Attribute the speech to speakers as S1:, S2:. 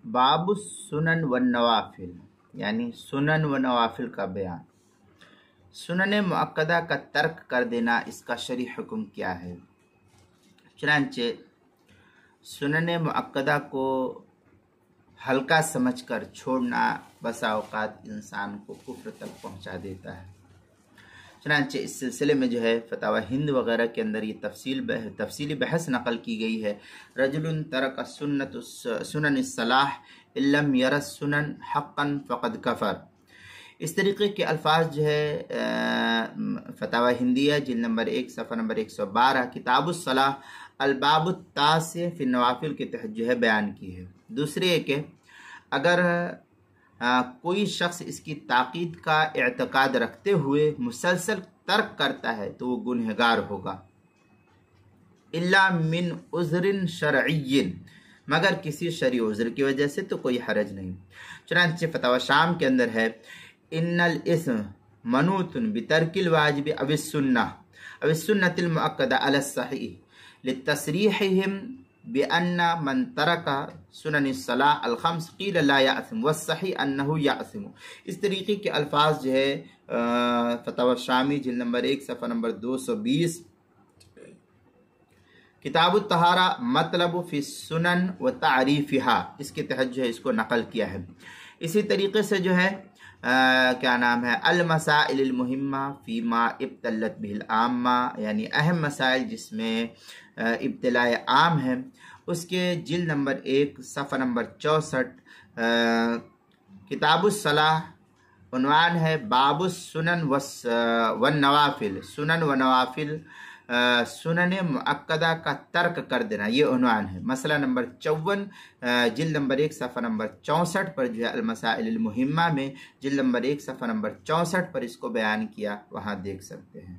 S1: باب السنن والنوافل یعنی سنن و نوافل کا بیان۔ سنن مؤکدہ کا ترک کر دینا، اس کا شرعی حکم کیا ہے؟ چنانچہ سنن مؤکدہ کو ہلکا سمجھ کر چھوڑنا بسا اوقات انسان کو کفر تک پہنچا دیتا ہے۔ چنانچہ اس سلسلے میں فتاوی ہند وغیرہ کے اندر یہ تفصیلی بحث نقل کی گئی ہے۔ رجل ترک سنن الصلاح ان لم یر السنن حقا فقد کفر۔ اس طریقے کے الفاظ فتاوی ہندیہ جلد نمبر 1 صفحہ نمبر 112 کتاب الصلاح الباب التاسع فی النوافل کے تحت بیان کی ہے۔ دوسری ہے کہ اگر کوئی شخص اس کی تاکید کا اعتقاد رکھتے ہوئے مسلسل ترک کرتا ہے تو وہ گنہگار ہوگا، الا من عذر شرعی، مگر کسی شرعی عذر کی وجہ سے تو کوئی حرج نہیں۔ چنانچہ فتاوی شام کے اندر ہے ان الاسم منوط بترک الواجب او السنة المؤکدہ علی الصحیح لتصریحهم بأن من ترک سنن الصلاح الخمس قیل لا یأثم والصحیح انه یأثم۔ اس طریقے کے الفاظ فتاوی شامی جلد نمبر 1 صفحہ نمبر 220 کتاب الطہارہ مطلب فی السنن و تعریفها، اس کے تحت اس کو نقل کیا ہے۔ اسی طریقے سے المسائل المہمہ فیما ابتلت بہ العامہ، یعنی اہم مسائل جس میں ابتلاء عام ہے، اس کے جلد نمبر 1 صفحہ نمبر 64 کتاب الصلاح، عنوان ہے باب السنن والنوافل، سنن و نوافل، سنن مؤکدہ کا ترک کر دینا، یہ عنوان ہے۔ مسئلہ نمبر 54 جلد نمبر 1 صفحہ نمبر 64 پر المسائل المہمہ میں جلد نمبر 1 صفحہ نمبر 64 پر اس کو بیان کیا، وہاں دیکھ سکتے ہیں۔